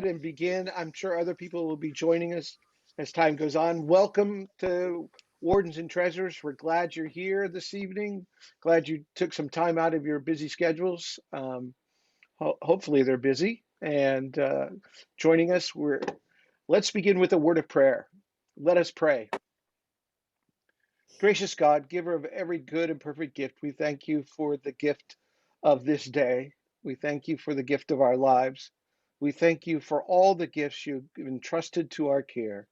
and begin. I'm sure other people will be joining us as time goes on. Welcome to Wardens and Treasurers. We're glad you're here this evening. Glad you took some time out of your busy schedules. Hopefully they're busy and joining us. Let's begin with a word of prayer. Let us pray. Gracious God, giver of every good and perfect gift, we thank you for the gift of this day. We thank you for the gift of our lives. We thank you for all the gifts you've entrusted to our care.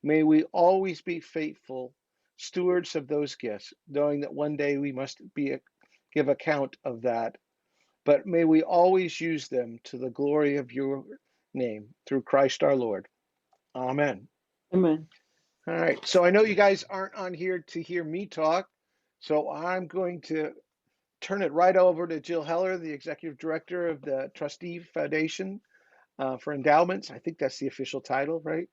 May we always be faithful stewards of those gifts, knowing that one day we must give account of that. But may we always use them to the glory of your name through Christ our Lord. Amen. Amen. All right, so I know you guys aren't on here to hear me talk, so I'm going to turn it right over to Jill Heller, the Executive Director of the Trustee Foundation for Endowments. I think that's the official title, right?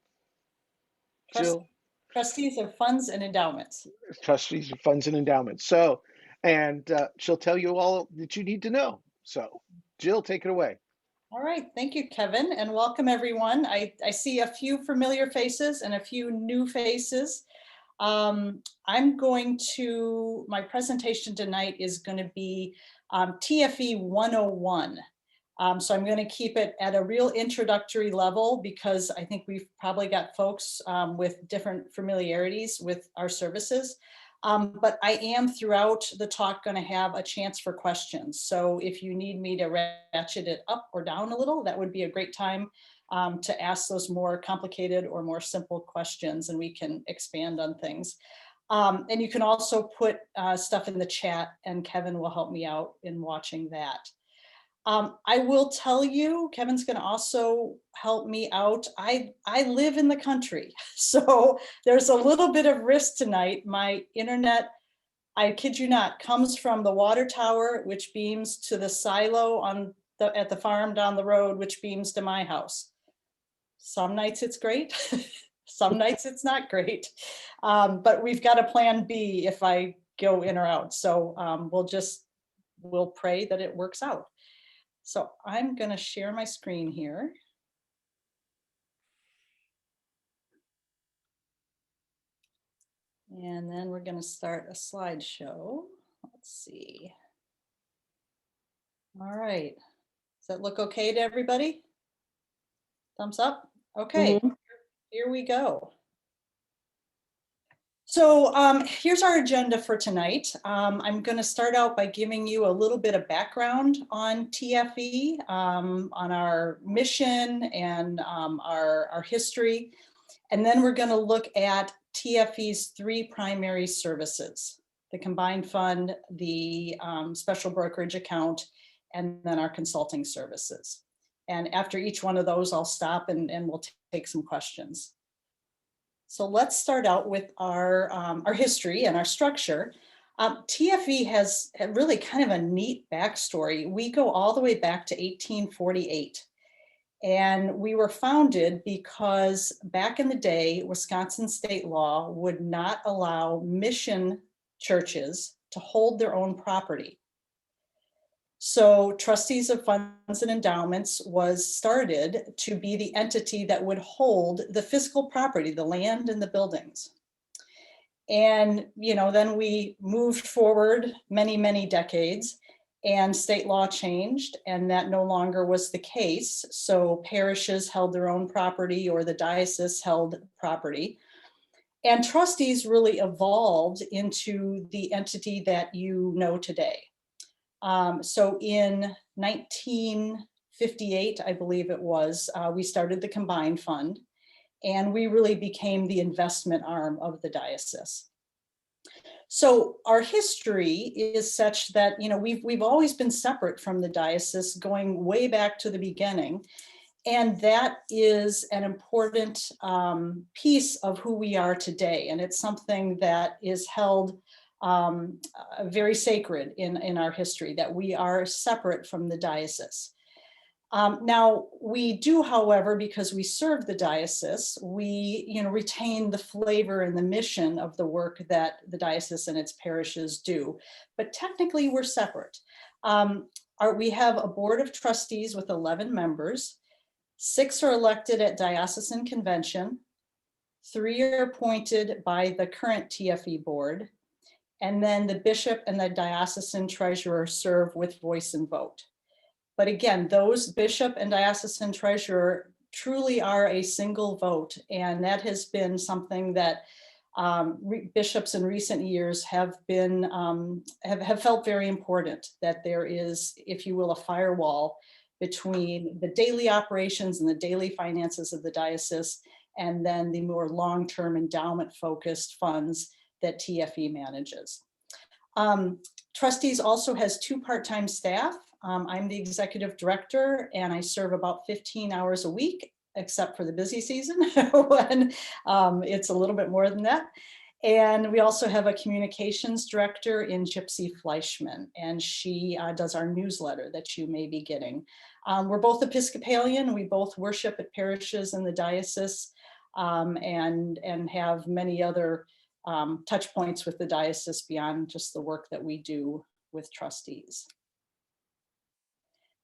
Jill? Trustees of Funds and Endowments. Trustees of Funds and Endowments. So, and she'll tell you all that you need to know. So, Jill, take it away. All right, thank you, Kevin, and welcome everyone. I see a few familiar faces and a few new faces. My presentation tonight is going to be TFE 101. So I'm going to keep it at a real introductory level because I think we've probably got folks with different familiarities with our services. But I am throughout the talk going to have a chance for questions. So if you need me to ratchet it up or down a little, that would be a great time to ask those more complicated or more simple questions, and we can expand on things. And you can also put stuff in the chat, and Kevin will help me out in watching that. I will tell you, Kevin's going to also help me out. I live in the country, so there's a little bit of risk tonight. My internet, I kid you not, comes from the water tower, which beams to the silo at the farm down the road, which beams to my house. Some nights it's great, some nights it's not great, but we've got a plan B if I go in or out. So we'll pray that it works out. So I'm going to share my screen here. And then we're going to start a slideshow. Let's see. All right. Does that look okay to everybody? Thumbs up? Okay, Here we go. So here's our agenda for tonight. I'm going to start out by giving you a little bit of background on TFE, on our mission and our history. And then we're going to look at TFE's three primary services: the combined fund, the special brokerage account, and then our consulting services. And after each one of those, I'll stop and we'll take some questions. So let's start out with our history and our structure. TFE has really kind of a neat backstory. We go all the way back to 1848. And we were founded because back in the day, Wisconsin state law would not allow mission churches to hold their own property. So Trustees of Funds and Endowments was started to be the entity that would hold the physical property, the land and the buildings. And, then we moved forward many, many decades, and state law changed, and that no longer was the case. So parishes held their own property, or the diocese held property. And trustees really evolved into the entity that you know today. So in 1958, I believe it was, we started the combined fund, and we really became the investment arm of the diocese. So our history is such that, we've always been separate from the diocese, going way back to the beginning. And that is an important piece of who we are today. And it's something that is held very sacred in our history, that we are separate from the diocese. Now we do, however, because we serve the diocese, we retain the flavor and the mission of the work that the diocese and its parishes do. But technically we're separate. We have a board of trustees with 11 members. 6 are elected at diocesan convention, 3 are appointed by the current TFE board, and then the bishop and the diocesan treasurer serve with voice and vote. But again, those bishop and diocesan treasurer truly are a single vote, and that has been something that bishops in recent years have been have felt very important, that there is, if you will, a firewall between the daily operations and the daily finances of the diocese, and then the more long-term endowment focused funds that TFE manages. Trustees also has 2 part-time staff. I'm the executive director, and I serve about 15 hours a week, except for the busy season when it's a little bit more than that. And we also have a communications director in Gypsy Fleischman, and she does our newsletter that you may be getting. We're both Episcopalian. We both worship at parishes in the diocese, and have many other touch points with the diocese beyond just the work that we do with trustees.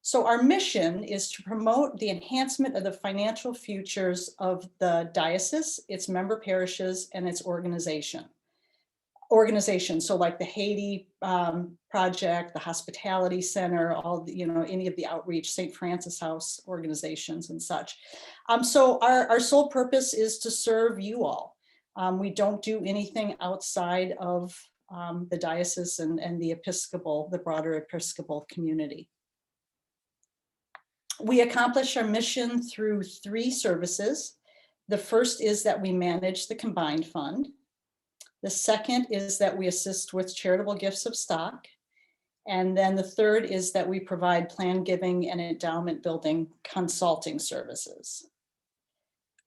So our mission is to promote the enhancement of the financial futures of the diocese, its member parishes, and its organizations. So like the Haiti project, the Hospitality Center, all the, any of the outreach, St. Francis House organizations and such. So our sole purpose is to serve you all. We don't do anything outside of the diocese and the broader Episcopal community. We accomplish our mission through 3 services. The first is that we manage the combined fund. The second is that we assist with charitable gifts of stock. And then the third is that we provide plan giving and endowment building consulting services.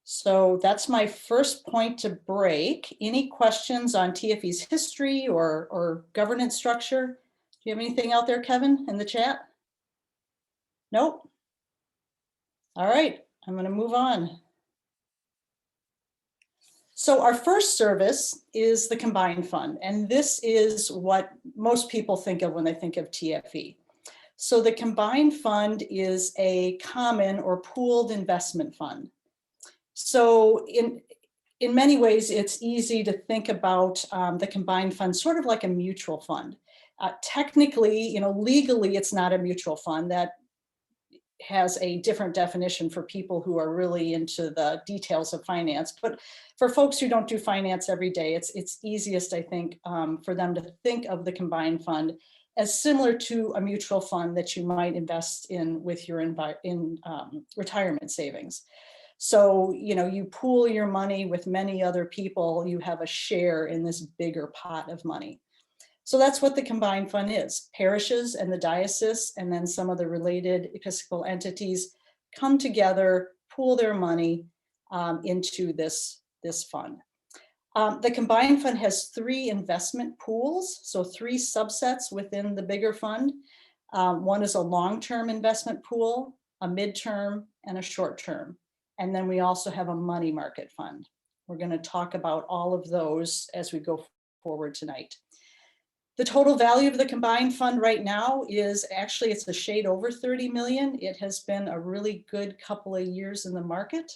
So that's my first point to break. Any questions on TFE's history or governance structure? Do you have anything out there, Kevin, in the chat? Nope. All right, I'm going to move on. So our first service is the combined fund, and this is what most people think of when they think of TFE. So the combined fund is a common or pooled investment fund. So in many ways, it's easy to think about the combined fund sort of like a mutual fund. Technically, legally, it's not a mutual fund. That has a different definition for people who are really into the details of finance. But for folks who don't do finance every day, it's easiest, I think, for them to think of the combined fund as similar to a mutual fund that you might invest in with your retirement savings. So, you pool your money with many other people, you have a share in this bigger pot of money. So that's what the combined fund is. Parishes and the diocese, and then some of the related Episcopal entities come together, pool their money into this fund. The combined fund has 3 investment pools, so 3 subsets within the bigger fund. One is a long-term investment pool, a midterm, and a short-term. And then we also have a money market fund. We're going to talk about all of those as we go forward tonight. The total value of the combined fund right now is actually, it's a shade over 30 million. It has been a really good couple of years in the market.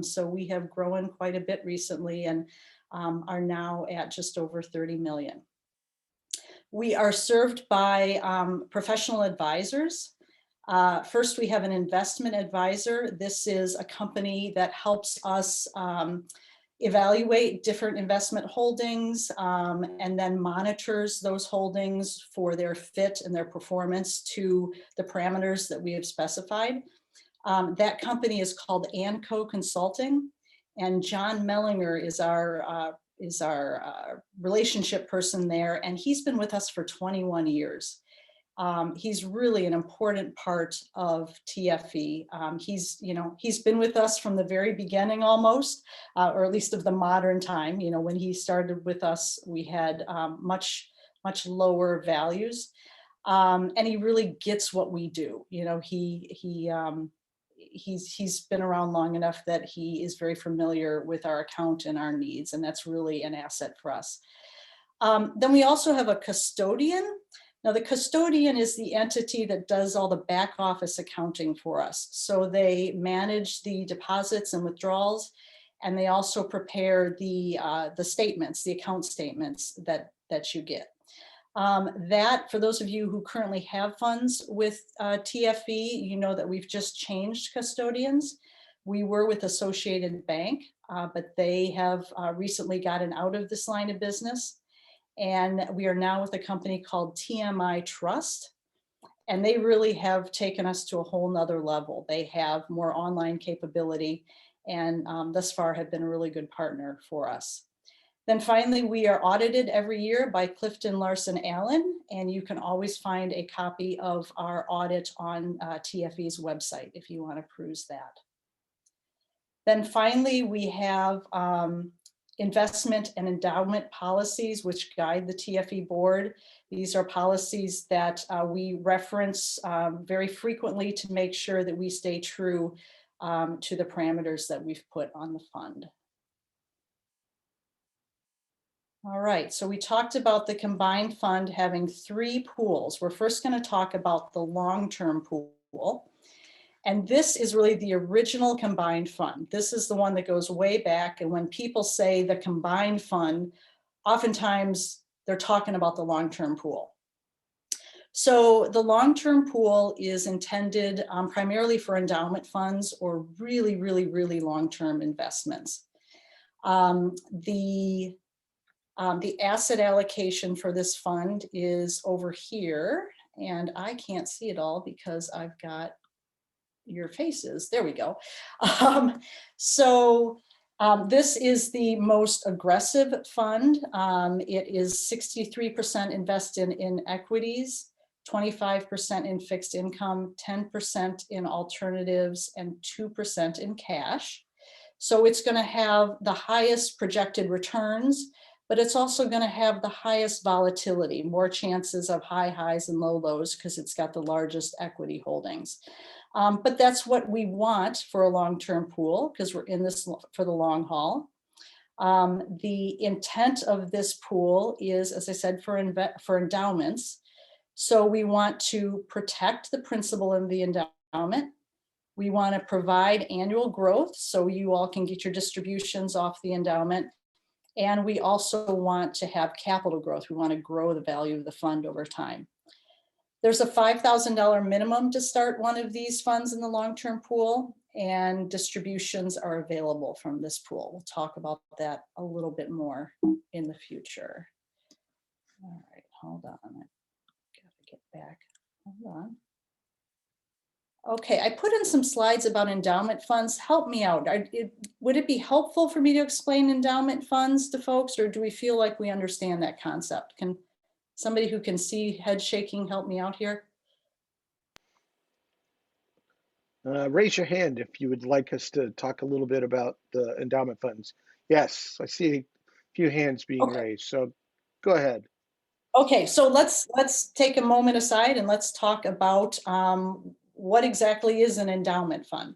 So we have grown quite a bit recently and are now at just over 30 million. We are served by professional advisors. First, we have an investment advisor. This is a company that helps us evaluate different investment holdings and then monitors those holdings for their fit and their performance to the parameters that we have specified. That company is called Anco Consulting, and John Mellinger is our relationship person there, and he's been with us for 21 years. He's really an important part of TFE. He's been with us from the very beginning almost, or at least of the modern time. When he started with us, we had much lower values, and he really gets what we do. He's been around long enough that he is very familiar with our account and our needs, and that's really an asset for us. Then we also have a custodian. Now, the custodian is the entity that does all the back office accounting for us. So they manage the deposits and withdrawals, and they also prepare the statements, the account statements that you get. That, for those of you who currently have funds with TFE, you know that we've just changed custodians. We were with Associated Bank, but they have recently gotten out of this line of business. And we are now with a company called TMI Trust. And they really have taken us to a whole nother level. They have more online capability and thus far have been a really good partner for us. Then finally, we are audited every year by Clifton Larson Allen, and you can always find a copy of our audit on TFE's website if you want to peruse that. Then finally, we have investment and endowment policies which guide the TFE board. These are policies that we reference very frequently to make sure that we stay true to the parameters that we've put on the fund. All right, so we talked about the combined fund having 3 pools. We're first going to talk about the long-term pool. And this is really the original combined fund. This is the one that goes way back. And when people say the combined fund, oftentimes they're talking about the long-term pool. So the long-term pool is intended primarily for endowment funds or really, really, really long-term investments. The asset allocation for this fund is over here, and I can't see it all because I've got your faces. There we go. This is the most aggressive fund. It is 63% invested in equities, 25% in fixed income, 10% in alternatives, and 2% in cash. So it's going to have the highest projected returns, but it's also going to have the highest volatility, more chances of high highs and low lows because it's got the largest equity holdings. But that's what we want for a long-term pool because we're in this for the long haul. The intent of this pool is, as I said, for endowments. So we want to protect the principal of the endowment. We want to provide annual growth so you all can get your distributions off the endowment. And we also want to have capital growth. We want to grow the value of the fund over time. There's a $5,000 minimum to start one of these funds in the long-term pool, and distributions are available from this pool. We'll talk about that a little bit more in the future. All right, hold on. I gotta get back. Hold on. Okay, I put in some slides about endowment funds. Help me out. Would it be helpful for me to explain endowment funds to folks, or do we feel like we understand that concept? Can somebody who can see head shaking help me out here? Raise your hand if you would like us to talk a little bit about the endowment funds. Yes, I see a few hands being raised, so go ahead. Okay, so let's take a moment aside and let's talk about what exactly is an endowment fund.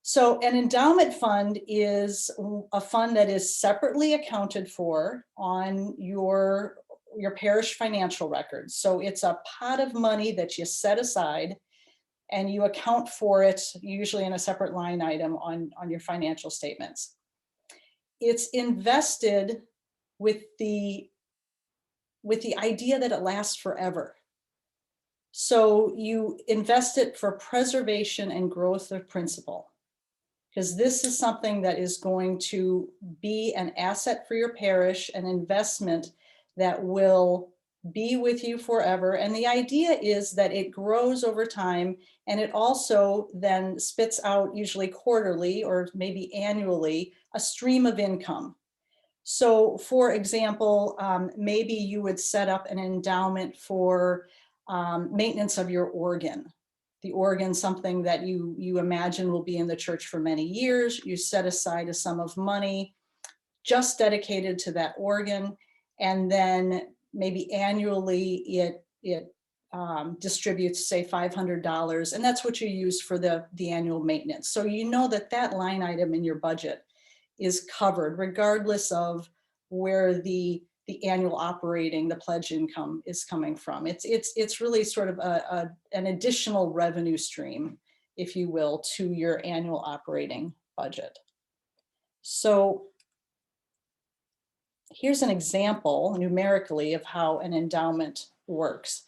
So an endowment fund is a fund that is separately accounted for on your parish financial records. So it's a pot of money that you set aside and you account for it usually in a separate line item on your financial statements. It's invested with the idea that it lasts forever. So you invest it for preservation and growth of principal, because this is something that is going to be an asset for your parish, an investment that will be with you forever. And the idea is that it grows over time, and it also then spits out, usually quarterly or maybe annually, a stream of income. So for example, maybe you would set up an endowment for maintenance of your organ. The organ, something that you imagine will be in the church for many years. You set aside a sum of money just dedicated to that organ, and then maybe annually it distributes, say, $500, and that's what you use for the annual maintenance. So you know that line item in your budget is covered regardless of where the the annual operating, the pledge income is coming from. It's really sort of an additional revenue stream, if you will, to your annual operating budget. So here's an example numerically of how an endowment works.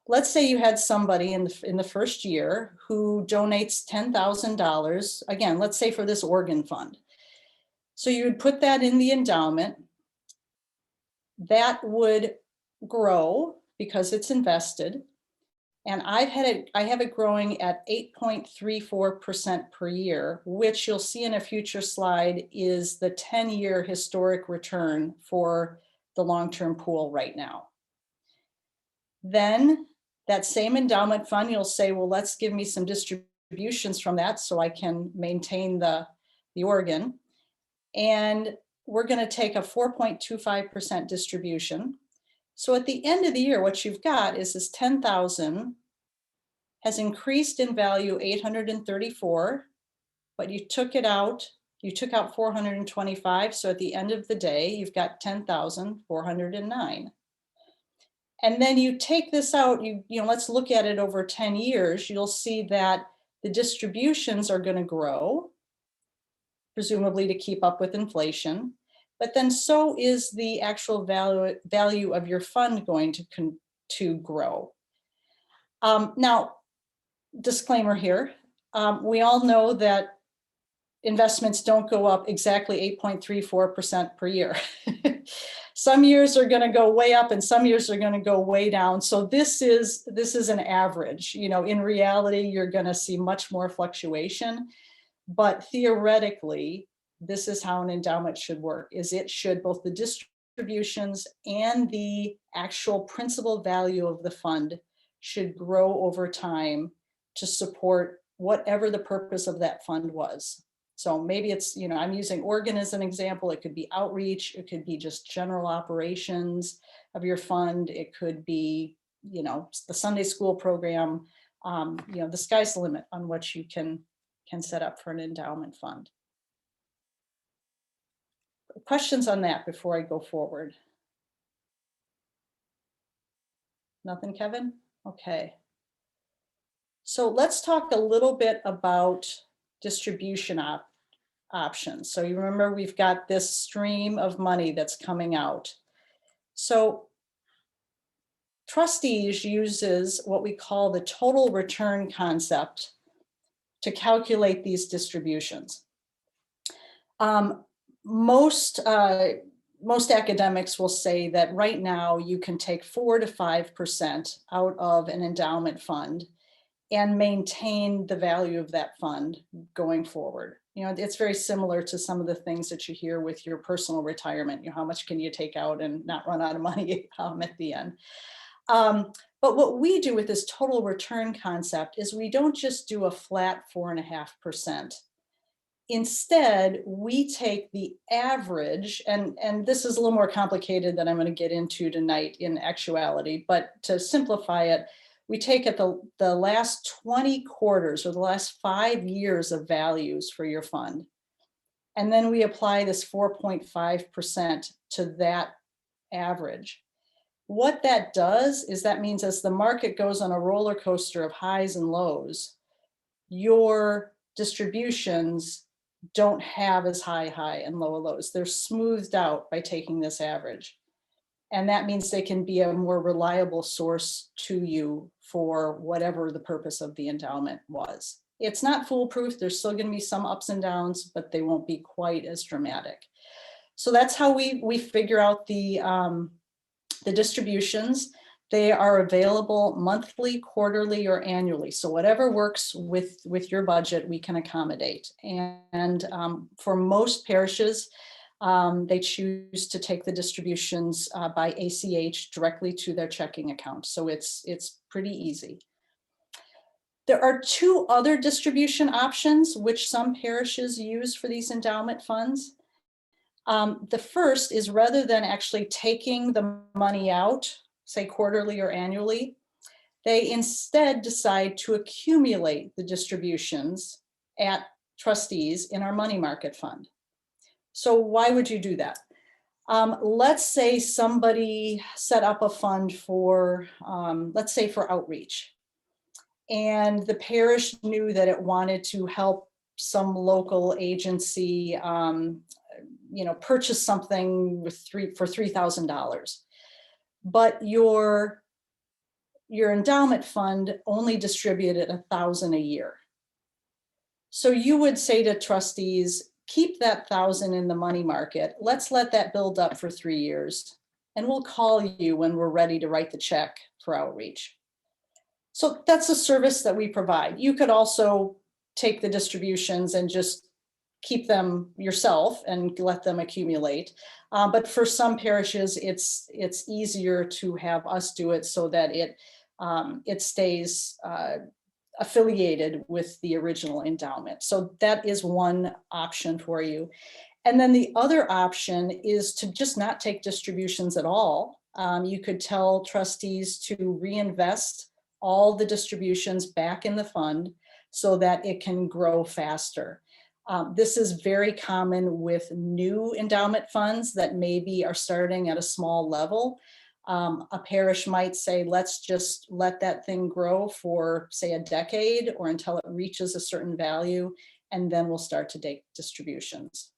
Let's say you had somebody in the first year who donates $10,000, again, let's say for this organ fund. So you would put that in the endowment. That would grow because it's invested. And I have it growing at 8.34% per year, which you'll see in a future slide is the 10-year historic return for the long-term pool right now. Then that same endowment fund, you'll say, well, let's give me some distributions from that so I can maintain the organ. And we're going to take a 4.25% distribution. So at the end of the year, what you've got is this 10,000 has increased in value 834, but you took out 425. So at the end of the day, you've got 10,409. And then you take this out, let's look at it over 10 years. You'll see that the distributions are going to grow, presumably to keep up with inflation, but then so is the actual value of your fund going to grow. Now, disclaimer here, we all know that investments don't go up exactly 8.34% per year. Some years are going to go way up and some years are going to go way down. So this is an average. In reality, you're going to see much more fluctuation. But theoretically, this is how an endowment should work, is it should both the distributions and the actual principal value of the fund should grow over time to support whatever the purpose of that fund was. So maybe it's, I'm using organ as an example. It could be outreach. It could be just general operations of your fund. It could be, the Sunday school program. The sky's the limit on what you can set up for an endowment fund. Questions on that before I go forward? Nothing, Kevin? Okay. So let's talk a little bit about distribution options. So you remember we've got this stream of money that's coming out. So Trustees uses what we call the total return concept to calculate these distributions. Most academics will say that right now you can take 4 to 5% out of an endowment fund and maintain the value of that fund going forward. It's very similar to some of the things that you hear with your personal retirement. How much can you take out and not run out of money at the end? But what we do with this total return concept is we don't just do a flat 4.5%. Instead, we take the average, and this is a little more complicated than I'm going to get into tonight in actuality, but to simplify it, we take at the last 20 quarters or the last 5 years of values for your fund. And then we apply this 4.5% to that average. What that does is that means as the market goes on a roller coaster of highs and lows, your distributions don't have as high and low lows. They're smoothed out by taking this average. And that means they can be a more reliable source to you for whatever the purpose of the endowment was. It's not foolproof. There's still going to be some ups and downs, but they won't be quite as dramatic. So that's how we figure out the distributions. They are available monthly, quarterly, or annually. So whatever works with your budget, we can accommodate. And for most parishes, they choose to take the distributions by ACH directly to their checking account. So it's pretty easy. There are 2 other distribution options which some parishes use for these endowment funds. The first is rather than actually taking the money out, say quarterly or annually, they instead decide to accumulate the distributions at Trustees in our money market fund. So why would you do that? Let's say somebody set up a fund for, let's say for outreach. And the parish knew that it wanted to help some local agency, purchase something for $3,000. But your endowment fund only distributed $1,000 a year. So you would say to trustees, keep that 1,000 in the money market. Let's let that build up for 3 years. And we'll call you when we're ready to write the check for outreach. So that's a service that we provide. You could also take the distributions and just keep them yourself and let them accumulate. But for some parishes, it's easier to have us do it so that it stays affiliated with the original endowment. So that is one option for you. And then the other option is to just not take distributions at all. You could tell trustees to reinvest all the distributions back in the fund so that it can grow faster. This is very common with new endowment funds that maybe are starting at a small level. A parish might say, let's just let that thing grow for, say, a decade or until it reaches a certain value, and then we'll start to take distributions.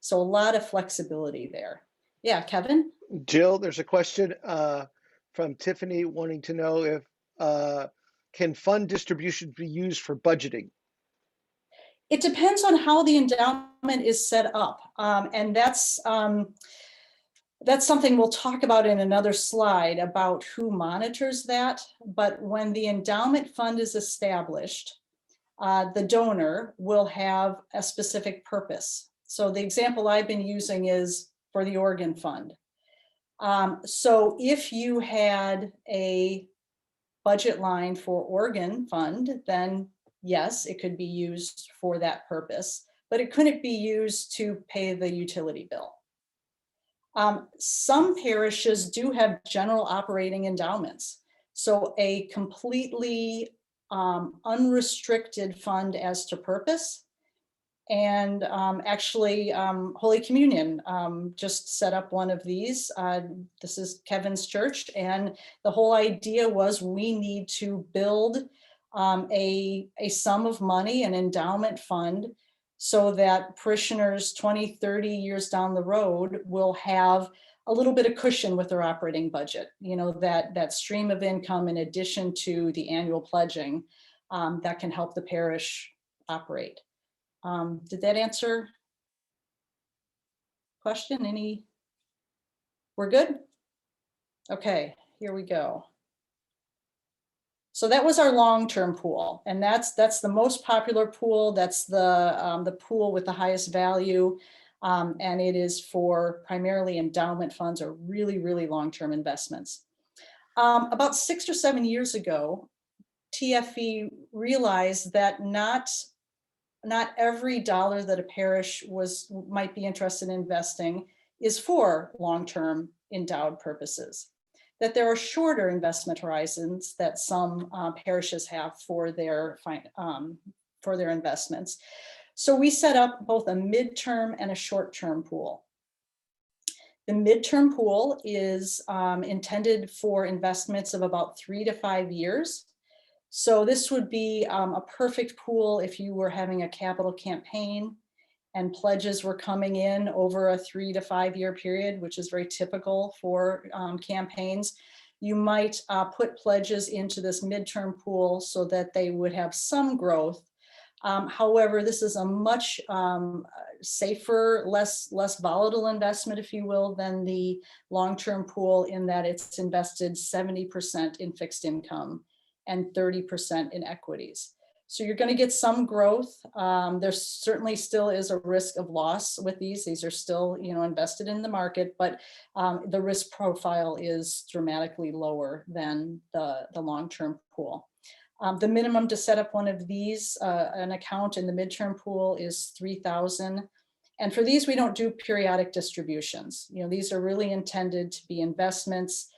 So a lot of flexibility there. Yeah, Kevin? Jill, there's a question from Tiffany wanting to know if can fund distributions be used for budgeting? It depends on how the endowment is set up. And that's something we'll talk about in another slide about who monitors that. But when the endowment fund is established, the donor will have a specific purpose. So the example I've been using is for the organ fund. So if you had a budget line for organ fund, then yes, it could be used for that purpose, but it couldn't be used to pay the utility bill. Some parishes do have general operating endowments. So a completely unrestricted fund as to purpose. And actually, Holy Communion just set up one of these. This is Kevin's church. And the whole idea was we need to build a sum of money, an endowment fund, so that parishioners 20, 30 years down the road will have a little bit of cushion with their operating budget. You know, that stream of income in addition to the annual pledging that can help the parish operate. Did that answer question? We're good? Okay, here we go. So that was our long-term pool, and that's the most popular pool. That's the pool with the highest value, and it is for primarily endowment funds or really, really long-term investments. About 6 or 7 years ago, TFE realized that not every dollar that a parish might be interested in investing is for long-term endowed purposes. That there are shorter investment horizons that some parishes have for their investments. So we set up both a midterm and a short-term pool. The midterm pool is intended for investments of about 3 to 5 years. So this would be a perfect pool if you were having a capital campaign and pledges were coming in over a 3 to 5 year period, which is very typical for campaigns. You might put pledges into this midterm pool so that they would have some growth. However, this is a much safer, less volatile investment, if you will, than the long-term pool, in that it's invested 70% in fixed income and 30% in equities. So you're going to get some growth. There certainly still is a risk of loss with these. These are still, invested in the market, but the risk profile is dramatically lower than the long-term pool. The minimum to set up one of these, an account in the midterm pool, is $3,000. And for these, we don't do periodic distributions. These are really intended to be investments.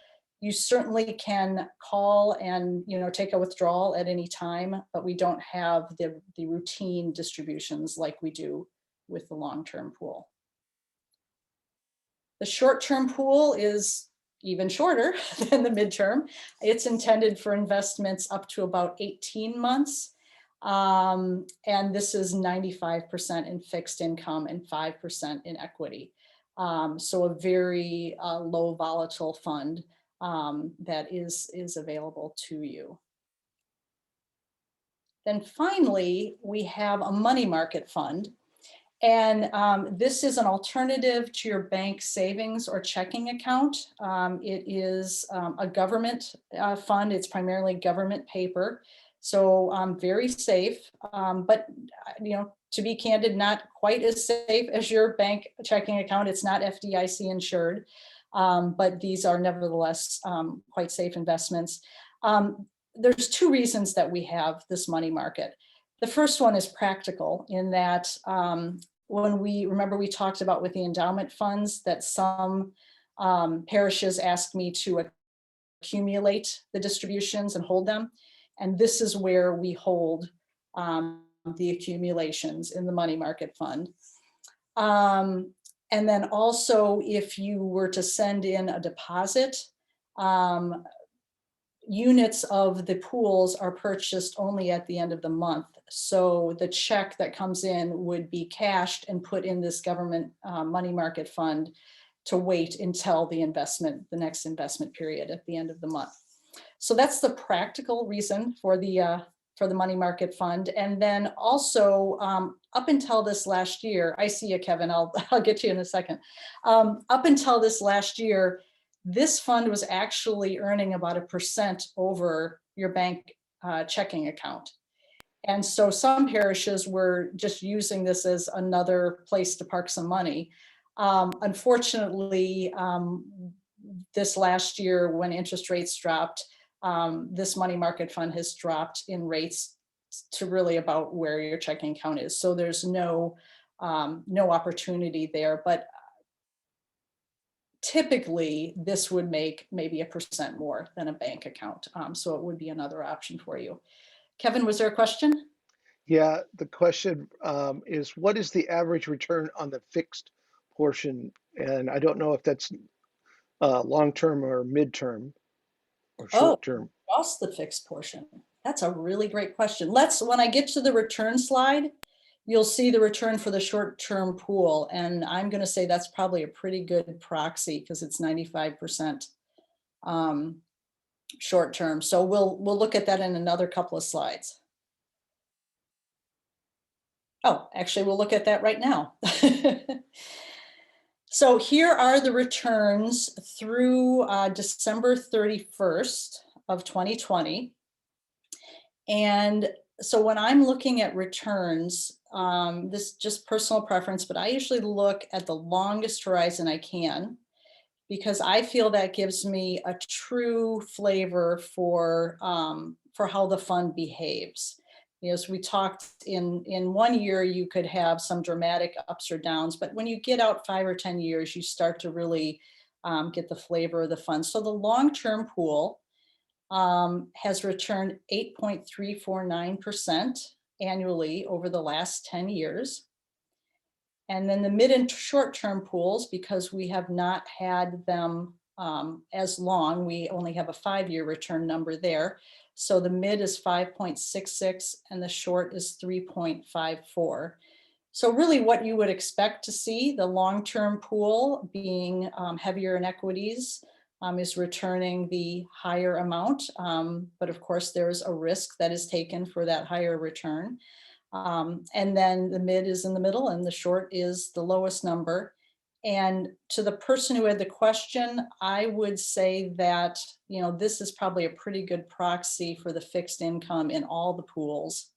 You certainly can call and take a withdrawal at any time, but we don't have the routine distributions like we do with the long-term pool. The short-term pool is even shorter than the midterm. It's intended for investments up to about 18 months. And this is 95% in fixed income and 5% in equity. So a very low volatile fund that is available to you. Then finally, we have a money market fund. And this is an alternative to your bank savings or checking account. It is a government fund. It's primarily government paper. So very safe, but to be candid, not quite as safe as your bank checking account. It's not FDIC insured, but these are nevertheless quite safe investments. There's two reasons that we have this money market. The first one is practical in that when we talked about with the endowment funds that some parishes asked me to accumulate the distributions and hold them. And this is where we hold the accumulations in the money market fund. And then also if you were to send in a deposit, units of the pools are purchased only at the end of the month. So the check that comes in would be cashed and put in this government money market fund to wait until the next investment period at the end of the month. So that's the practical reason for the money market fund. And then also up until this last year, I see you, Kevin, I'll get to you in a second. Up until this last year, this fund was actually earning about 1% over your bank checking account. And so some parishes were just using this as another place to park some money. Unfortunately, this last year when interest rates dropped, this money market fund has dropped in rates to really about where your checking account is. So there's no opportunity there. But typically, this would make maybe 1% more than a bank account. So it would be another option for you. Kevin, was there a question? Yeah, the question is, what is the average return on the fixed portion? And I don't know if that's long-term or midterm or short-term. Across the fixed portion. That's a really great question. When I get to the return slide, you'll see the return for the short-term pool. And I'm going to say that's probably a pretty good proxy because it's 95% short-term. So we'll look at that in another couple of slides. Oh, actually, we'll look at that right now. So here are the returns through December 31st of 2020. And so when I'm looking at returns, this is just personal preference, but I usually look at the longest horizon I can because I feel that gives me a true flavor for how the fund behaves. As we talked in 1 year, you could have some dramatic ups or downs, but when you get out 5 or 10 years, you start to really get the flavor of the fund. So the long-term pool has returned 8.349% annually over the last 10 years. And then the mid and short-term pools, because we have not had them as long, we only have a 5-year return number there. So the mid is 5.66 and the short is 3.54. So really what you would expect to see, the long-term pool being heavier in equities, is returning the higher amount. But of course, there's a risk that is taken for that higher return. And then the mid is in the middle and the short is the lowest number. And to the person who had the question, I would say that, this is probably a pretty good proxy for the fixed income in all the pools.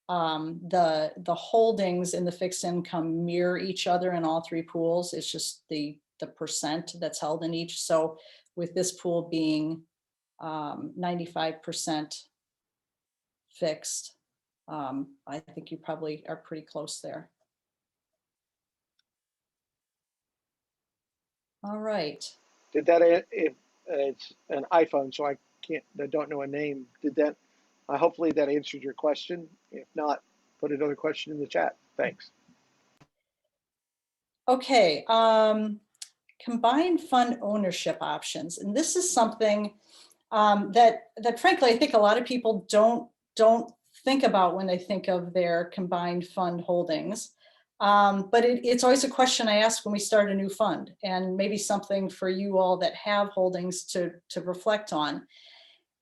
The holdings in the fixed income mirror each other in all 3 pools. It's just the percent that's held in each. So with this pool being 95% fixed, I think you probably are pretty close there. All right. Did that, it's an iPhone, so I don't know a name. Hopefully that answered your question. If not, put another question in the chat. Thanks. Okay. combined fund ownership options. And this is something that frankly, I think a lot of people don't think about when they think of their combined fund holdings. But it's always a question I ask when we start a new fund, and maybe something for you all that have holdings to reflect on.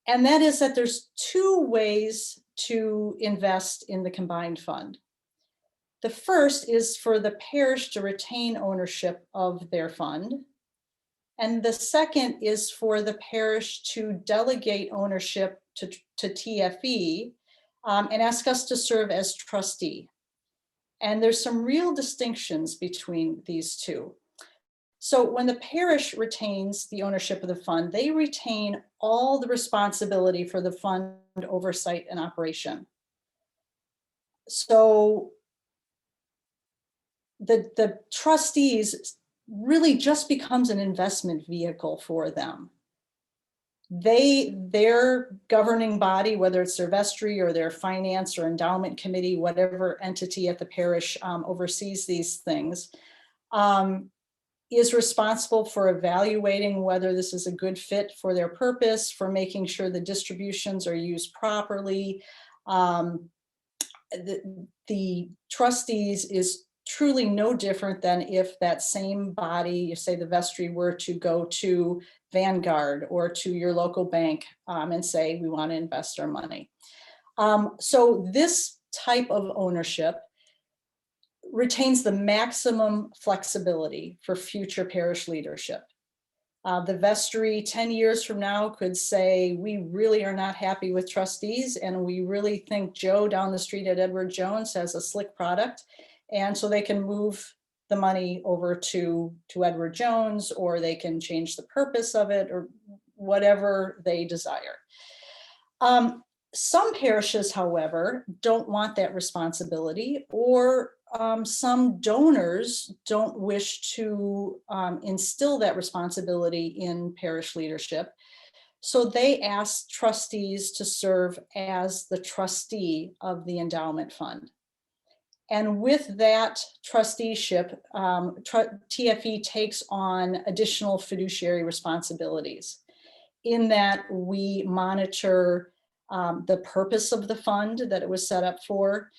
And that is that there's two ways to invest in the combined fund. The first is for the parish to retain ownership of their fund. And the second is for the parish to delegate ownership to TFE and ask us to serve as trustee. And there's some real distinctions between these two. So when the parish retains the ownership of the fund, they retain all the responsibility for the fund oversight and operation. So the trustees really just becomes an investment vehicle for them. Their governing body, whether it's their vestry or their finance or endowment committee, whatever entity at the parish oversees these things, is responsible for evaluating whether this is a good fit for their purpose, for making sure the distributions are used properly. The trustees is truly no different than if that same body, you say the vestry, were to go to Vanguard or to your local bank and say, we want to invest our money. So this type of ownership retains the maximum flexibility for future parish leadership. The vestry 10 years from now could say, we really are not happy with trustees, and we really think Joe down the street at Edward Jones has a slick product. And so they can move the money over to Edward Jones, or they can change the purpose of it, or whatever they desire. Some parishes, however, don't want that responsibility, or some donors don't wish to instill that responsibility in parish leadership. So they ask trustees to serve as the trustee of the endowment fund. And with that trusteeship, TFE takes on additional fiduciary responsibilities in that we monitor the purpose of the fund that it was set up for.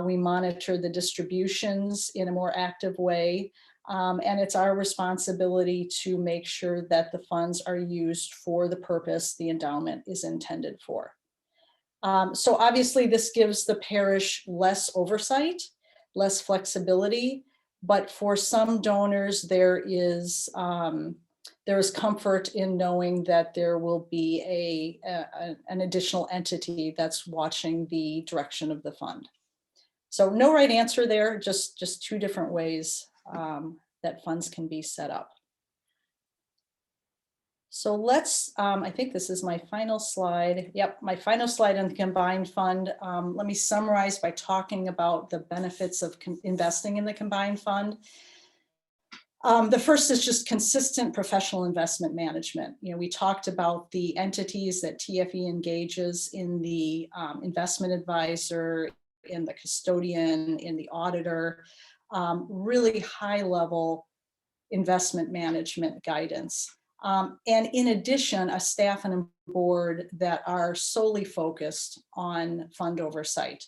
We monitor the distributions in a more active way. And it's our responsibility to make sure that the funds are used for the purpose the endowment is intended for. So obviously this gives the parish less oversight, less flexibility, but for some donors there is comfort in knowing that there will be an additional entity that's watching the direction of the fund. So no right answer there, just two different ways that funds can be set up. So let's, I think this is my final slide. Yep, my final slide on the combined fund. Let me summarize by talking about the benefits of investing in the combined fund. The first is just consistent professional investment management. You know, we talked about the entities that TFE engages in, the investment advisor, in the custodian, in the auditor, really high level investment management guidance. And in addition, a staff and a board that are solely focused on fund oversight.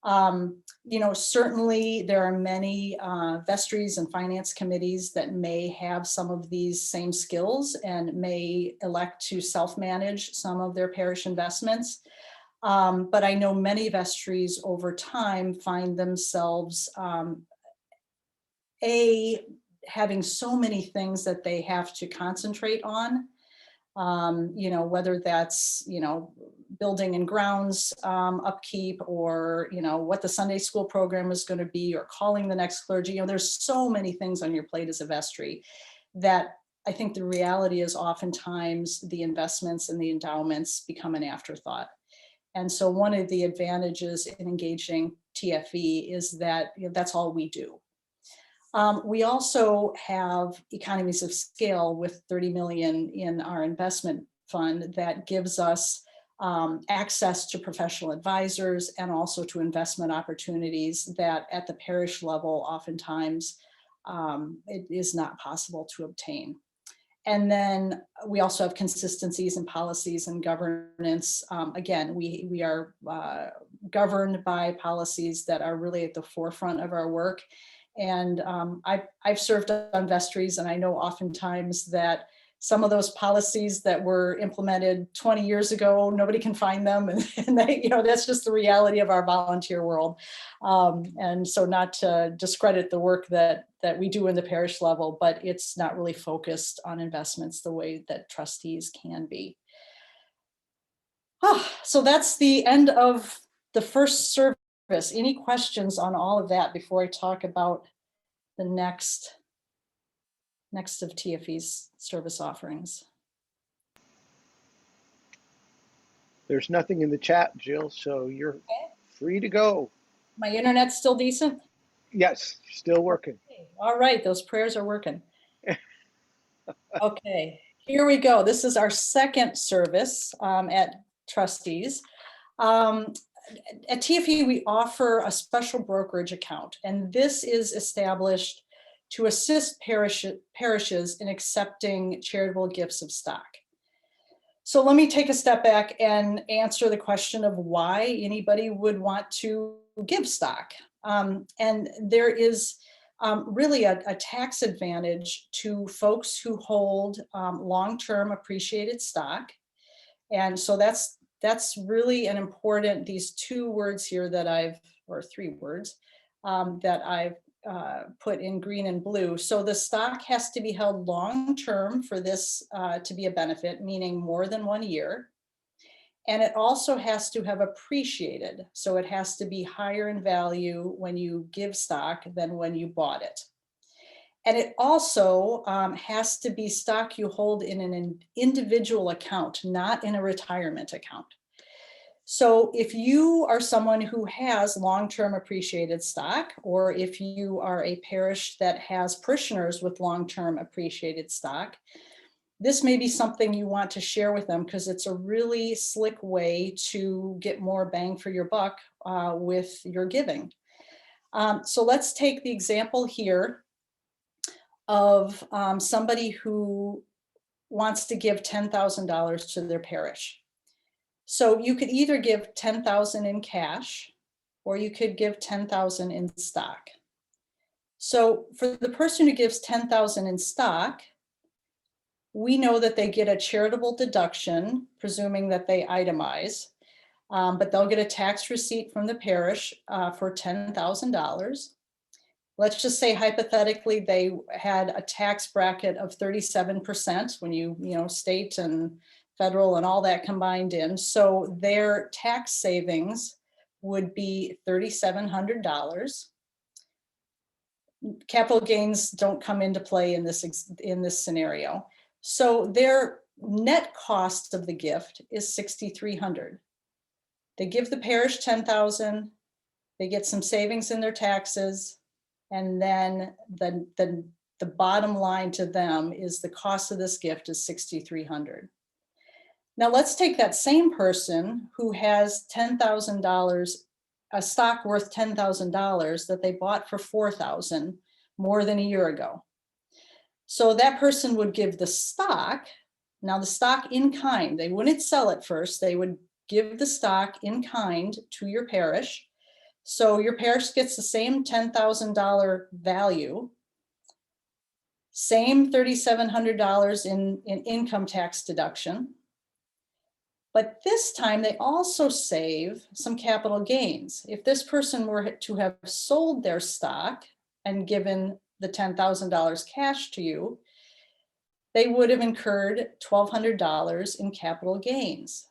You know, certainly there are many vestries and finance committees that may have some of these same skills and may elect to self-manage some of their parish investments. But I know many vestries over time find themselves having so many things that they have to concentrate on, you know, whether that's, you know, building and grounds upkeep, or, you know, what the Sunday school program is going to be, or calling the next clergy. You know, there's so many things on your plate as a vestry that I think the reality is oftentimes the investments and the endowments become an afterthought. And so one of the advantages in engaging TFE is that, you know, that's all we do. We also have economies of scale with 30 million in our investment fund that gives us access to professional advisors and also to investment opportunities that at the parish level oftentimes it is not possible to obtain. And then we also have consistencies in policies and governance. Again, we are governed by policies that are really at the forefront of our work. And I've served on vestries, and I know oftentimes that some of those policies that were implemented 20 years ago, nobody can find them. And they, that's just the reality of our volunteer world. And so not to discredit the work that we do in the parish level, but it's not really focused on investments the way that trustees can be. So that's the end of the first service. Any questions on all of that before I talk about the next of TFE's service offerings? There's nothing in the chat, Jill, so you're free to go. My internet's still decent? Yes, still working. Okay. All right, those prayers are working. Okay, here we go. This is our second service at Trustees. At TFE, we offer a special brokerage account, and this is established to assist parishes in accepting charitable gifts of stock. So let me take a step back and answer the question of why anybody would want to give stock. And there is really a tax advantage to folks who hold long-term appreciated stock. And so that's really an important, these two words here that or three words that I've put in green and blue. So the stock has to be held long-term for this to be a benefit, meaning more than 1 year. And it also has to have appreciated. So it has to be higher in value when you give stock than when you bought it. And it also has to be stock you hold in an individual account, not in a retirement account. So if you are someone who has long-term appreciated stock, or if you are a parish that has parishioners with long-term appreciated stock, this may be something you want to share with them because it's a really slick way to get more bang for your buck with your giving. So let's take the example here of somebody who wants to give $10,000 to their parish. So you could either give $10,000 in cash, or you could give $10,000 in stock. So for the person who gives $10,000 in stock, we know that they get a charitable deduction, presuming that they itemize, but they'll get a tax receipt from the parish for $10,000. Let's just say hypothetically they had a tax bracket of 37% when you state and federal and all that combined in. So their tax savings would be $3,700. Capital gains don't come into play in this scenario. So their net cost of the gift is $6,300. They give the parish $10,000. They get some savings in their taxes. And then the bottom line to them is the cost of this gift is $6,300. Now let's take that same person who has $10,000, a stock worth $10,000 that they bought for $4,000 more than a year ago. So that person would give the stock, now the stock in kind, they wouldn't sell it first, they would give the stock in kind to your parish. So your parish gets the same $10,000 value, same $3,700 in income tax deduction. But this time they also save some capital gains. If this person were to have sold their stock and given the $10,000 cash to you, they would have incurred $1,200 in capital gains.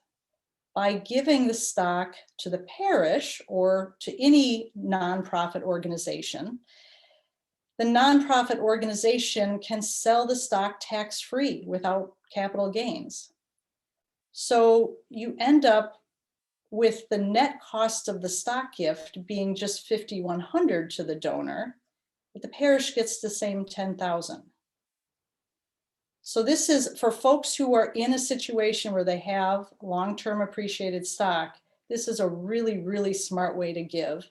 By giving the stock to the parish or to any nonprofit organization, the nonprofit organization can sell the stock tax-free without capital gains. So you end up with the net cost of the stock gift being just $5,100 to the donor, but the parish gets the same $10,000. So this is for folks who are in a situation where they have long-term appreciated stock. This is a really, really smart way to give.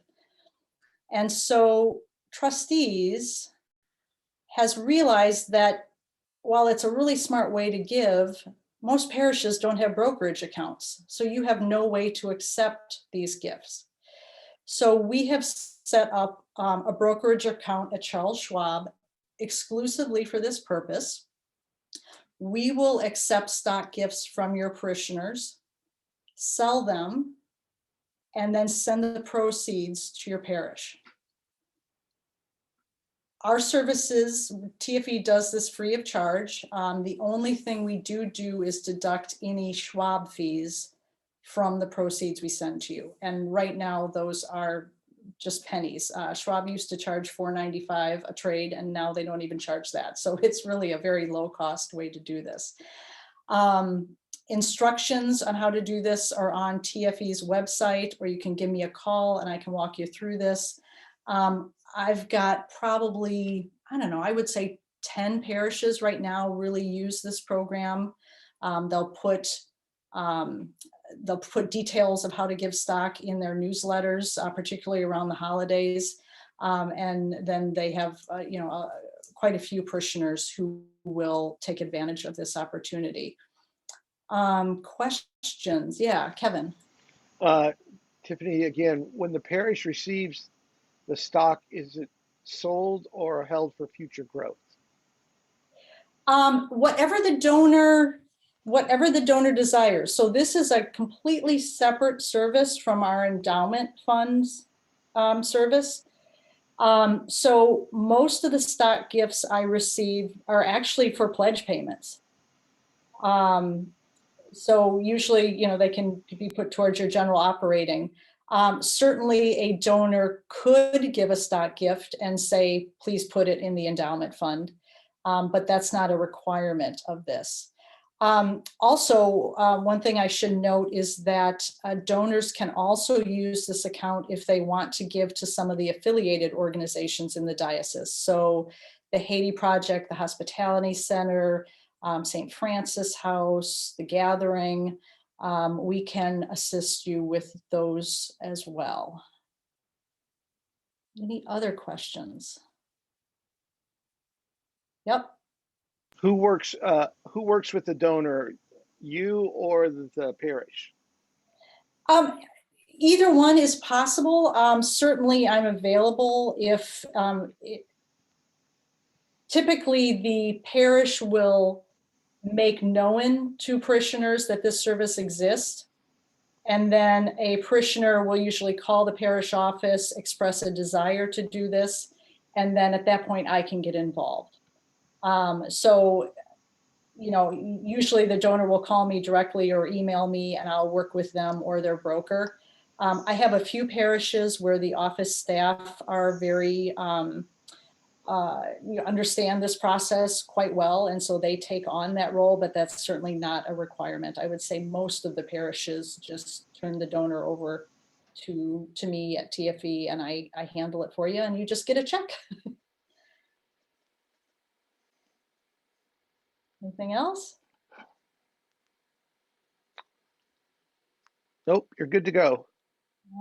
And so trustees has realized that while it's a really smart way to give, most parishes don't have brokerage accounts. So you have no way to accept these gifts. So we have set up a brokerage account at Charles Schwab exclusively for this purpose. We will accept stock gifts from your parishioners, sell them, and then send the proceeds to your parish. Our services, TFE does this free of charge. The only thing we do is deduct any Schwab fees from the proceeds we send to you. And right now, those are just pennies. Schwab used to charge $4.95 a trade, and now they don't even charge that. So it's really a very low cost way to do this. Instructions on how to do this are on TFE's website, or you can give me a call and I can walk you through this. I've got probably, I don't know, I would say 10 parishes right now really use this program. They'll put details of how to give stock in their newsletters, particularly around the holidays. And then they have, quite a few parishioners who will take advantage of this opportunity. Questions? Yeah, Kevin. Tiffany, again, when the parish receives the stock, is it sold or held for future growth? Whatever the donor desires. So this is a completely separate service from our endowment funds service. So most of the stock gifts I receive are actually for pledge payments. So usually, they can be put towards your general operating. Certainly a donor could give a stock gift and say, please put it in the endowment fund. But that's not a requirement of this. Also, one thing I should note is that donors can also use this account if they want to give to some of the affiliated organizations in the diocese. So the Haiti Project, the Hospitality Center, St. Francis House, the Gathering, we can assist you with those as well. Any other questions? Yep. Who works with the donor, you or the parish? Either one is possible. Certainly I'm available if typically the parish will make known to parishioners that this service exists. And then a parishioner will usually call the parish office, express a desire to do this. And then at that point I can get involved. So, usually the donor will call me directly or email me and I'll work with them or their broker. I have a few parishes where the office staff are very, understand this process quite well. And so they take on that role, but that's certainly not a requirement. I would say most of the parishes just turn the donor over to me at TFE and I handle it for you and you just get a check. Anything else? Nope, you're good to go.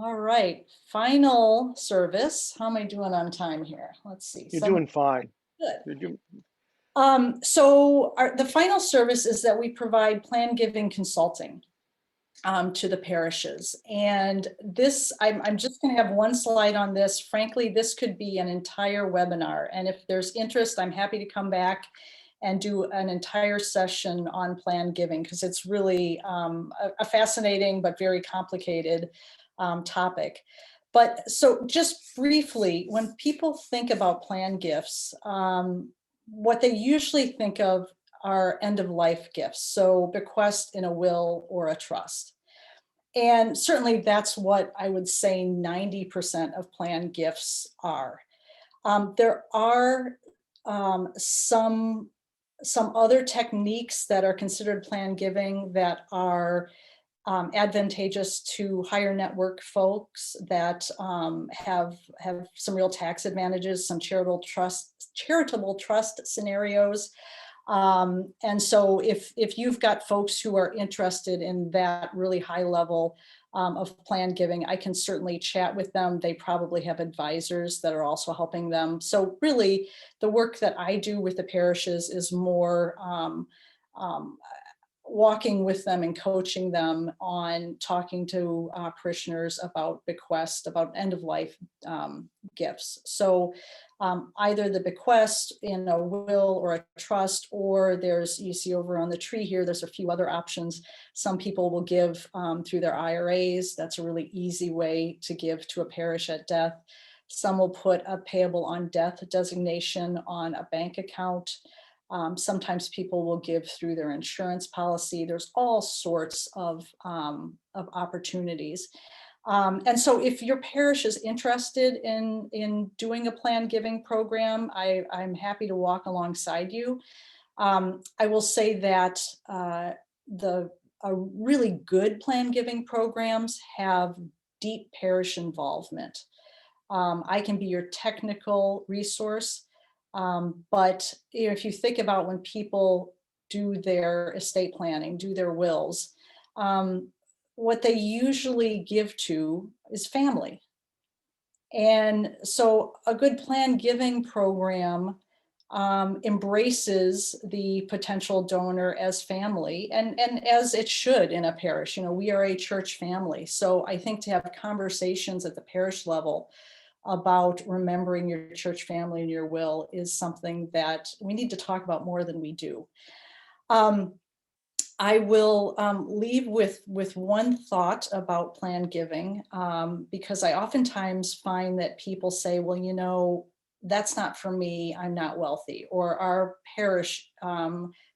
All right, final service. How am I doing on time here? Let's see. You're doing fine. Good. You're doing... So the final service is that we provide plan giving consulting to the parishes. And this, I'm just going to have one slide on this. Frankly, this could be an entire webinar. And if there's interest, I'm happy to come back and do an entire session on plan giving because it's really a fascinating but very complicated topic. But so just briefly, when people think about plan gifts, what they usually think of are end of life gifts. So bequest in a will or a trust. And certainly that's what I would say 90% of plan gifts are. There are some other techniques that are considered plan giving that are advantageous to higher network folks that have some real tax advantages, some charitable trust scenarios. And so if you've got folks who are interested in that really high level, of plan giving, I can certainly chat with them. They probably have advisors that are also helping them. So really, the work that I do with the parishes is more um, walking with them and coaching them on talking to parishioners about bequest, about end of life gifts. So either the bequest in a will or a trust, or there's, you see over on the tree here, there's a few other options. Some people will give through their IRAs. That's a really easy way to give to a parish at death. Some will put a payable on death designation on a bank account. Sometimes people will give through their insurance policy. There's all sorts of opportunities. And so if your parish is interested in doing a plan giving program, I'm happy to walk alongside you. I will say that really good plan giving programs have deep parish involvement. I can be your technical resource. But if you think about when people do their estate planning, do their wills, what they usually give to is family. And so a good plan giving program embraces the potential donor as family, and as it should in a parish. We are a church family. So I think to have conversations at the parish level about remembering your church family and your will is something that we need to talk about more than we do. I will leave with one thought about plan giving, because I oftentimes find that people say, well, that's not for me, I'm not wealthy, or our parish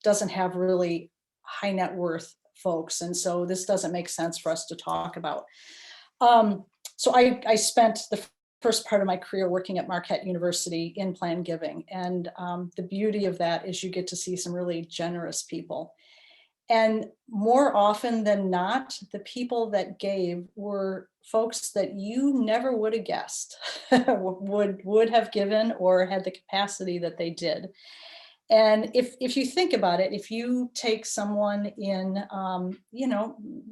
doesn't have really high net worth folks, and so this doesn't make sense for us to talk about. So I spent the first part of my career working at Marquette University in plan giving. And the beauty of that is you get to see some really generous people. And more often than not, the people that gave were folks that you never would have guessed would have given or had the capacity that they did. And if you think about it, if you take someone in,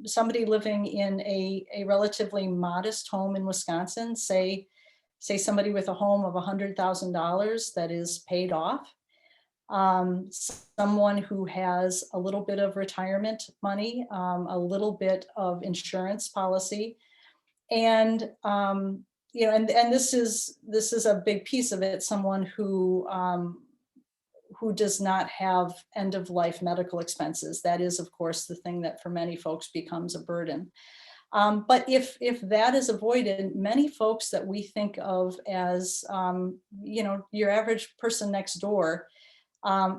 somebody living in a relatively modest home in Wisconsin, say somebody with a home of $100,000 that is paid off, someone who has a little bit of retirement money, a little bit of insurance policy, and and this is a big piece of it, someone who does not have end of life medical expenses. That is, of course, the thing that for many folks becomes a burden. But if that is avoided, many folks that we think of as, your average person next door,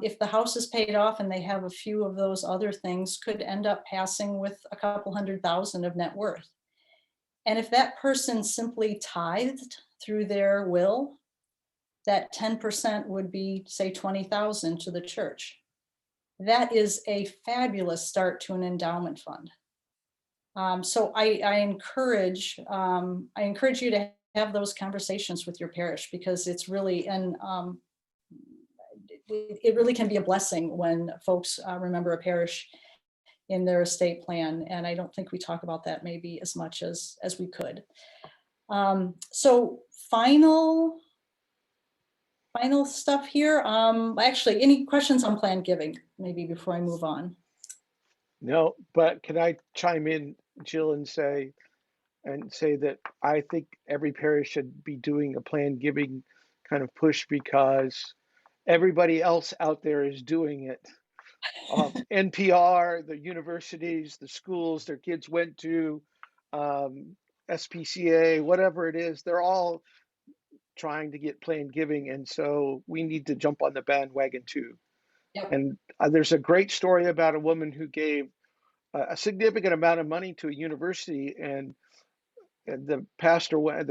if the house is paid off and they have a few of those other things, could end up passing with a couple $100,000 of net worth. And if that person simply tithed through their will, that 10% would be, say, 20,000 to the church. That is a fabulous start to an endowment fund. So I encourage you to have those conversations with your parish, because it's really, and it really can be a blessing when folks remember a parish in their estate plan. And I don't think we talk about that maybe as much as we could. So final stuff here. Actually, any questions on plan giving, maybe before I move on? No, but can I chime in, Jill, and say that I think every parish should be doing a plan giving kind of push, because everybody else out there is doing it. NPR, the universities, the schools their kids went to, SPCA, whatever it is, they're all trying to get plan giving. And so we need to jump on the bandwagon too. Yep. And there's a great story about a woman who gave a significant amount of money to a university, and the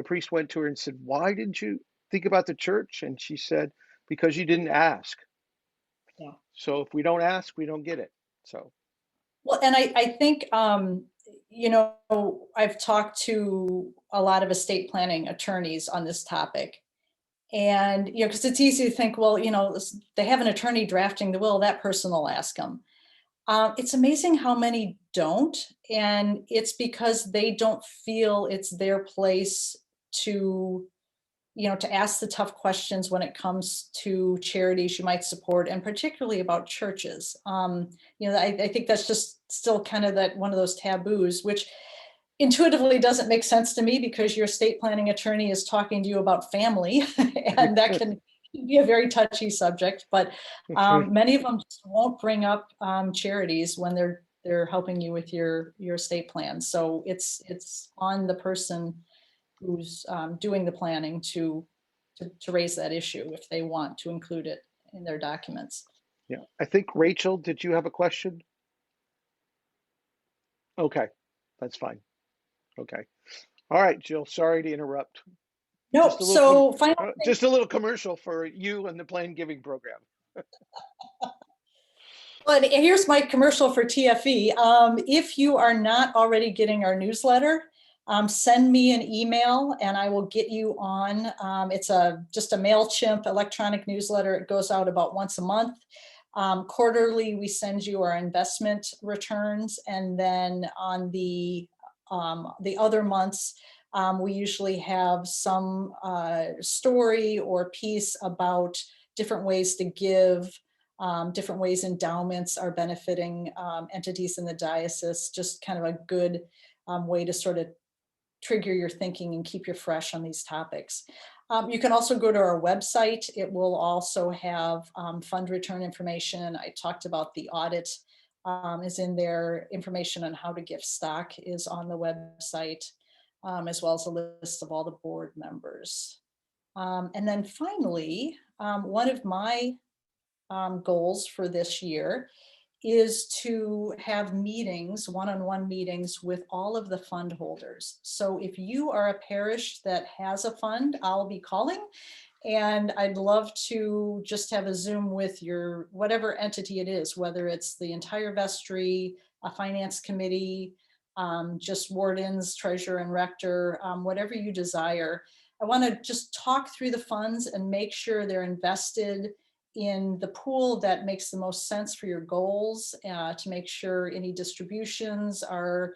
priest went to her and said, "Why didn't you think about the church?" And she said, "Because you didn't ask." Yeah. So if we don't ask, we don't get it. So. Well, and I think, I've talked to a lot of estate planning attorneys on this topic. And, because it's easy to think, well, they have an attorney drafting the will, that person will ask them. It's amazing how many don't, and it's because they don't feel it's their place to, to ask the tough questions when it comes to charities you might support, and particularly about churches. I think that's just still kind of that one of those taboos, which intuitively doesn't make sense to me because your estate planning attorney is talking to you about family, and that can be a very touchy subject. But many of them just won't bring up charities when they're helping you with your estate plan. So it's on the person who's doing the planning to raise that issue if they want to include it in their documents. Yeah, I think Rachel, did you have a question? Okay, that's fine. Okay. All right, Jill, sorry to interrupt. Nope. So final thing. Just a little commercial for you and the Plan Giving program. But here's my commercial for TFE. If you are not already getting our newsletter, send me an email and I will get you on. It's just a MailChimp electronic newsletter. It goes out about once a month. Quarterly, we send you our investment returns, and then on the other months, we usually have some story or piece about different ways to give, different ways endowments are benefiting entities in the diocese, just kind of a good way to sort of trigger your thinking and keep you fresh on these topics. You can also go to our website. It will also have fund return information. I talked about the audit is in there. Information on how to gift stock is on the website, as well as a list of all the board members. And then finally, one of my goals for this year is to have meetings, one-on-one meetings with all of the fund holders. So if you are a parish that has a fund, I'll be calling, and I'd love to just have a Zoom with your whatever entity it is, whether it's the entire vestry, a finance committee, just wardens, treasurer and rector, whatever you desire. I want to just talk through the funds and make sure they're invested in the pool that makes the most sense for your goals, to make sure any distributions are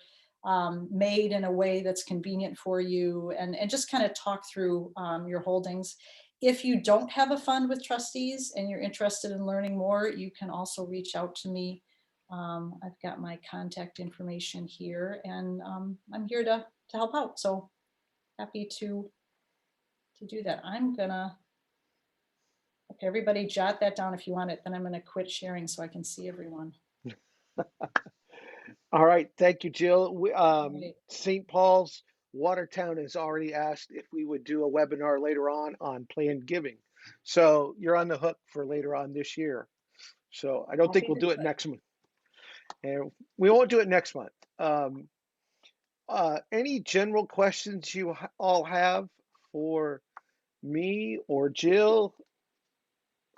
made in a way that's convenient for you, and just kind of talk through your holdings. If you don't have a fund with trustees and you're interested in learning more, you can also reach out to me. I've got my contact information here, and I'm here to help out. So happy to do that. I'm gonna, okay, everybody jot that down if you want it, then I'm gonna quit sharing so I can see everyone. All right, thank you, Jill. Right. St. Paul's Watertown has already asked if we would do a webinar later on planned giving. So you're on the hook for later on this year. So I don't think we'll do it next month. And we won't do it next month. Any general questions you all have for me or Jill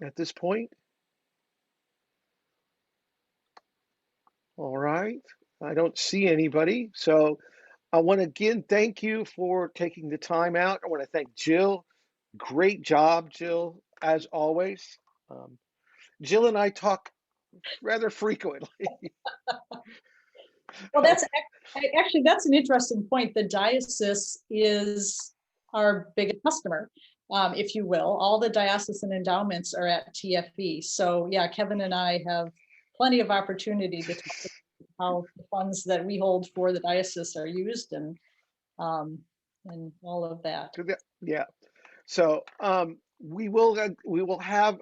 at this point? All right, I don't see anybody. So I want to again thank you for taking the time out. I want to thank Jill. Great job, Jill, as always. Jill and I talk rather frequently. Well, that's actually, that's an interesting point. The diocese is our biggest customer, if you will. All the diocesan endowments are at TFE. So yeah, Kevin and I have plenty of opportunity to talk about how the funds that we hold for the diocese are used, and all of that. Yeah. So we will have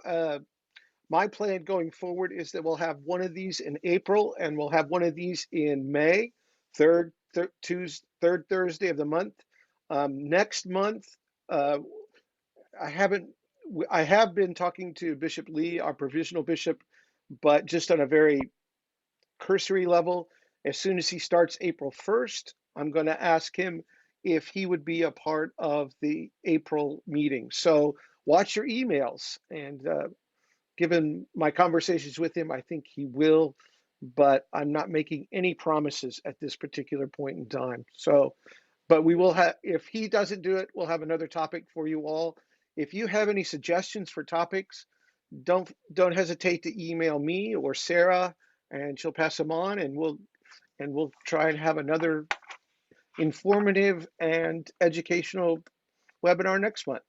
my plan going forward is that we'll have one of these in April and we'll have one of these in May, third Thursday of the month. Next month, I have been talking to Bishop Lee, our provisional bishop, but just on a very cursory level. As soon as he starts April 1st, I'm going to ask him if he would be a part of the April meeting. So watch your emails, and given my conversations with him, I think he will, but I'm not making any promises at this particular point in time. So, but we will have, if he doesn't do it, we'll have another topic for you all. If you have any suggestions for topics, don't hesitate to email me or Sarah, and she'll pass them on, and we'll try and have another informative and educational webinar next month.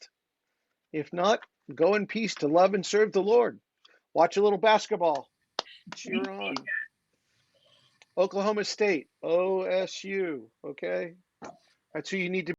If not, go in peace to love and serve the Lord. Watch a little basketball. Cheer on. Oklahoma State, OSU, okay? That's who you need to